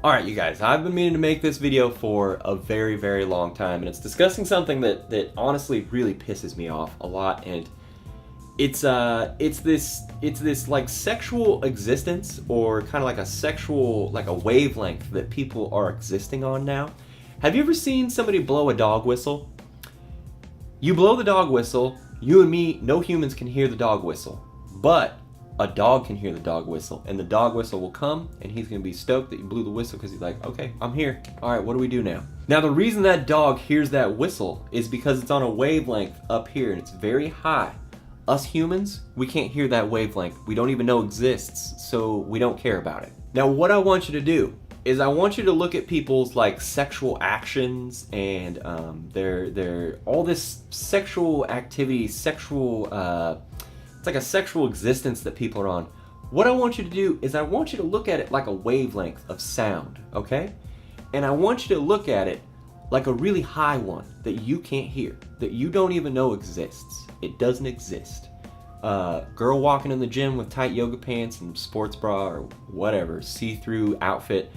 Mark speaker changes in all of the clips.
Speaker 1: Alright you guys, I've been meaning to make this video for a very, very long time, and it's discussing something that honestly really pisses me off a lot, and it's this like sexual existence, or kind of like a sexual, like a wavelength that people are existing on now. Have you ever seen somebody blow a dog whistle? You blow the dog whistle, you and me, no humans can hear the dog whistle, but a dog can hear the dog whistle, and the dog whistle will come, and he's gonna be stoked that you blew the whistle because he's like, okay, I'm here. All right, what do we do now? Now, the reason that dog hears that whistle is because it's on a wavelength up here, and it's very high. Us humans, we can't hear that wavelength. We don't even know exists, so we don't care about it. Now, what I want you to do is I want you to look at people's like sexual actions and their all this sexual activity, it's like a sexual existence that people are on. What I want you to do is I want you to look at it like a wavelength of sound, okay? And I want you to look at it like a really high one that you can't hear, that you don't even know exists. It doesn't exist. Girl walking in the gym with tight yoga pants and sports bra or whatever, see-through outfit,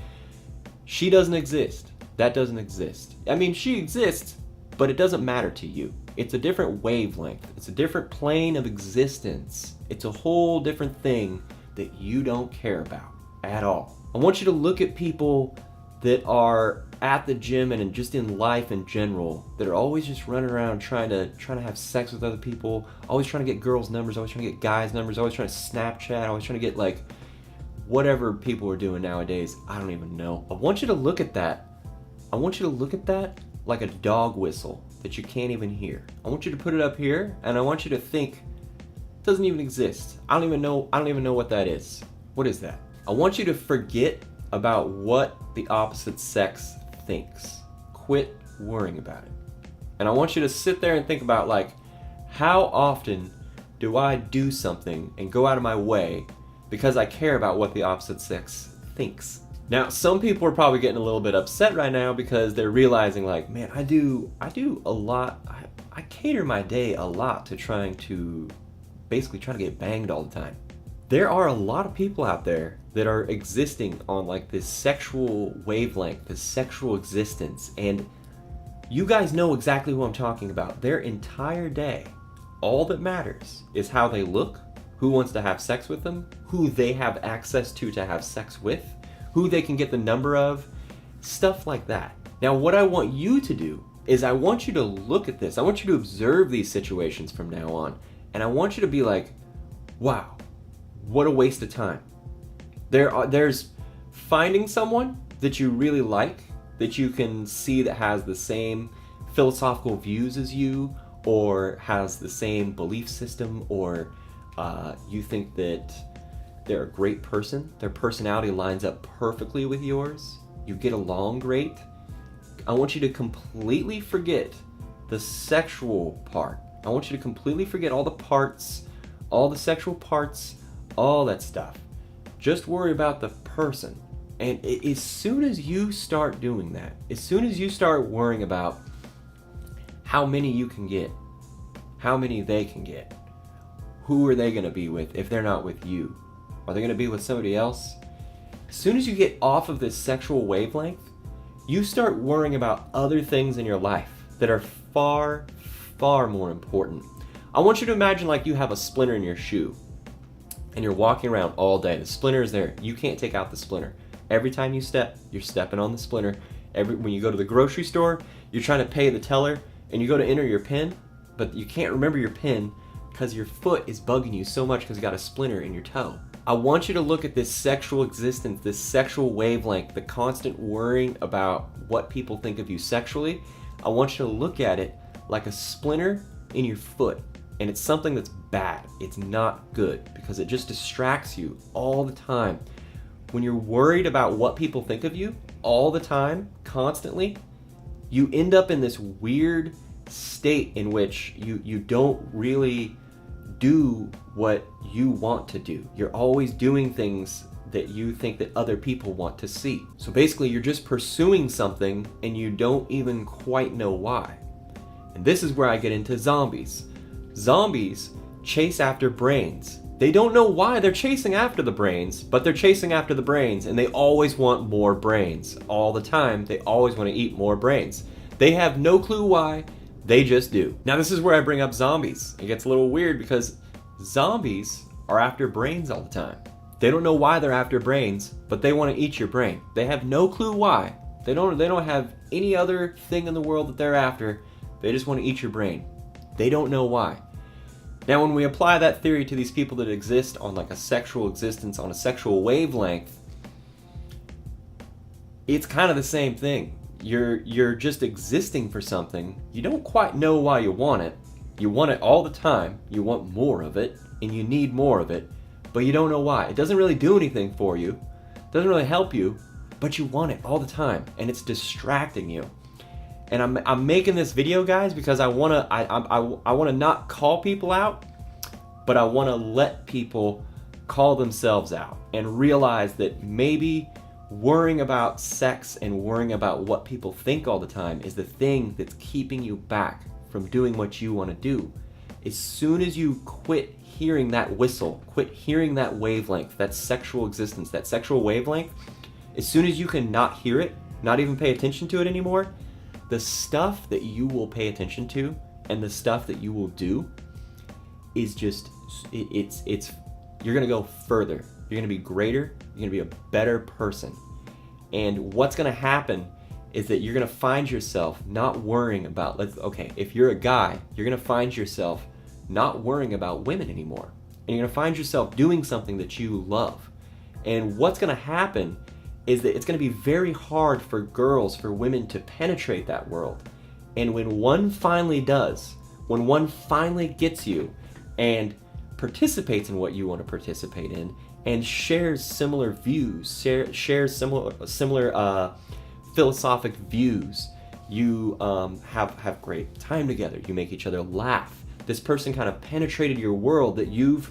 Speaker 1: she doesn't exist. That doesn't exist. I mean, she exists, but it doesn't matter to you. It's a different wavelength. It's a different plane of existence. It's a whole different thing that you don't care about at all. I want you to look at people that are at the gym and just in life in general, that are always just running around trying to have sex with other people, always trying to get girls' numbers, always trying to get guys' numbers, always trying to Snapchat, always trying to get like whatever people are doing nowadays. I don't even know. I want you to look at that. I want you to look at that like a dog whistle that you can't even hear. I want you to put it up here, and I want you to think it doesn't even exist. I don't even know what that is. What is that? I want you to forget about what the opposite sex thinks. Quit worrying about it. And I want you to sit there and think about, like, how often do I do something and go out of my way because I care about what the opposite sex thinks? Now, some people are probably getting a little bit upset right now because they're realizing, like, man, I do a lot. I cater my day a lot to basically trying to get banged all the time. There are a lot of people out there that are existing on like this sexual wavelength, this sexual existence, and you guys know exactly what I'm talking about. Their entire day, all that matters is how they look, who wants to have sex with them, who they have access to have sex with, who they can get the number of, stuff like that. Now, what I want you to do is I want you to look at this. I want you to observe these situations from now on. And I want you to be like, wow, what a waste of time. There's finding someone that you really like, that you can see that has the same philosophical views as you, or has the same belief system, or you think that they're a great person, their personality lines up perfectly with yours, you get along great. I want you to completely forget the sexual part. I want you to completely forget all the parts, all the sexual parts, all that stuff. Just worry about the person. And as soon as you start doing that, as soon as you start worrying about how many you can get, how many they can get, who are they going to be with if they're not with you? Are they going to be with somebody else? As soon as you get off of this sexual wavelength, you start worrying about other things in your life that are far, far more important. I want you to imagine like you have a splinter in your shoe and you're walking around all day. The splinter is there. You can't take out the splinter. Every time you step, you're stepping on the splinter. When you go to the grocery store, you're trying to pay the teller and you go to enter your PIN, but you can't remember your PIN because your foot is bugging you so much because you got a splinter in your toe. I want you to look at this sexual existence, this sexual wavelength, the constant worrying about what people think of you sexually. I want you to look at it like a splinter in your foot. And it's something that's bad. It's not good because it just distracts you all the time. When you're worried about what people think of you all the time, constantly, you end up in this weird state in which you don't really do what you want to do. You're always doing things that you think that other people want to see. So basically, you're just pursuing something and you don't even quite know why. And this is where I get into zombies. Zombies chase after brains. They don't know why they're chasing after the brains, but they're chasing after the brains, and they always want more brains. All the time, they always want to eat more brains. They have no clue why, they just do. Now this is where I bring up zombies. It gets a little weird because zombies are after brains all the time. They don't know why they're after brains, but they want to eat your brain. They have no clue why. They don't have any other thing in the world that they're after. They just want to eat your brain. They don't know why. Now when we apply that theory to these people that exist on like a sexual existence, on a sexual wavelength, it's kind of the same thing. You're just existing for something. You don't quite know why you want it. You want it all the time. You want more of it, and you need more of it, but you don't know why. It doesn't really do anything for you. It doesn't really help you, but you want it all the time, and it's distracting you. And I'm making this video, guys, because I wanna not call people out, but I wanna let people call themselves out and realize that maybe worrying about sex and worrying about what people think all the time is the thing that's keeping you back from doing what you want to do. As soon as you quit hearing that whistle, quit hearing that wavelength, that sexual existence, that sexual wavelength, as soon as you can not hear it, not even pay attention to it anymore, the stuff that you will pay attention to and the stuff that you will do is just, you're gonna go further. You're gonna be greater, you're gonna be a better person. And what's gonna happen is that you're gonna find yourself not worrying about, if you're a guy, you're gonna find yourself not worrying about women anymore. And you're gonna find yourself doing something that you love. And what's gonna happen is that it's gonna be very hard for girls, for women to penetrate that world. And when one finally does, when one finally gets you and participates in what you want to participate in and shares similar views, shares similar philosophic views, you have great time together, you make each other laugh. This person kind of penetrated your world that you've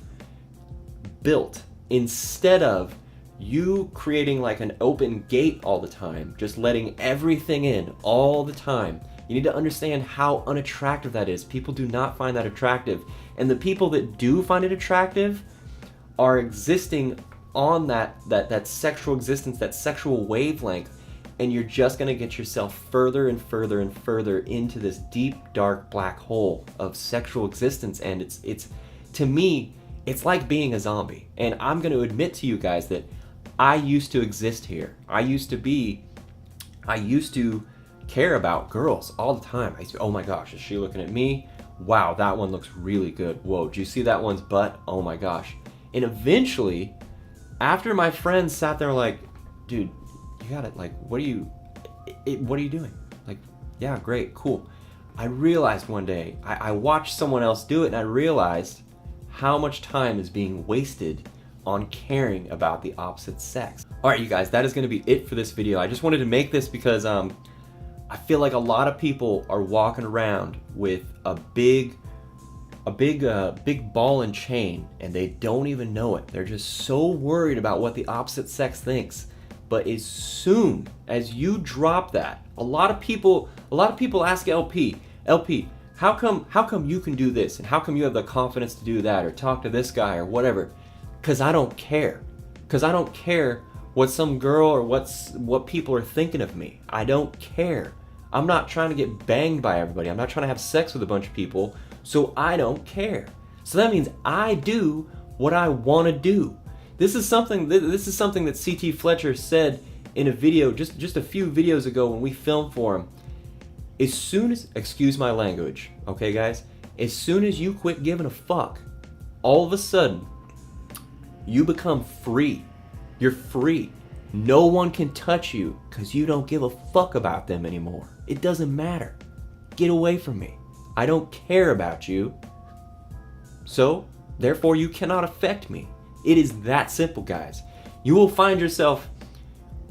Speaker 1: built, instead of you creating like an open gate all the time, just letting everything in all the time. You need to understand how unattractive that is. People do not find that attractive. And the people that do find it attractive are existing on that sexual existence, that sexual wavelength, and you're just gonna get yourself further and further and further into this deep, dark, black hole of sexual existence. And it's to me, it's like being a zombie. And I'm gonna admit to you guys that I used to exist here. I used to care about girls all the time. I used to, oh my gosh, is she looking at me? Wow, that one looks really good. Whoa, do you see that one's butt? Oh my gosh. And eventually, after my friends sat there like, dude, you got it, like, what are you doing? Like, yeah, great, cool. I realized one day, I watched someone else do it, and I realized how much time is being wasted on caring about the opposite sex. All right, you guys, that is gonna be it for this video. I just wanted to make this because I feel like a lot of people are walking around with a big ball and chain, and they don't even know it. They're just so worried about what the opposite sex thinks. But as soon as you drop that, a lot of people ask LP, how come you can do this, and how come you have the confidence to do that, or talk to this guy, or whatever? Because I don't care. Because I don't care what some girl or what people are thinking of me. I don't care. I'm not trying to get banged by everybody. I'm not trying to have sex with a bunch of people, so I don't care. So that means I do what I want to do. This is something that C.T. Fletcher said in a video just a few videos ago when we filmed for him. As soon as, excuse my language, okay guys? As soon as you quit giving a fuck, all of a sudden, you become free. You're free. No one can touch you because you don't give a fuck about them anymore. It doesn't matter. Get away from me. I don't care about you. So, therefore, you cannot affect me. It is that simple, guys. You will find yourself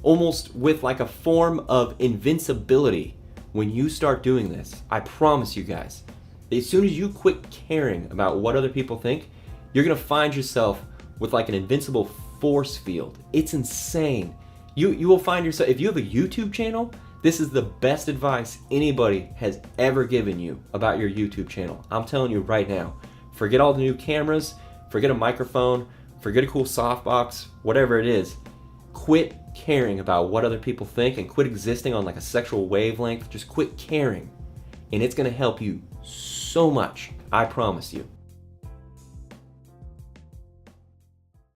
Speaker 1: almost with like a form of invincibility when you start doing this. I promise you guys. As soon as you quit caring about what other people think, you're gonna find yourself with like an invincible force field. It's insane. You will find yourself, if you have a YouTube channel, this is the best advice anybody has ever given you about your YouTube channel. I'm telling you right now. Forget all the new cameras, Forget a microphone, forget a cool softbox, whatever it is. Quit caring about what other people think and quit existing on like a sexual wavelength. Just quit caring. And it's gonna help you so much. I promise you.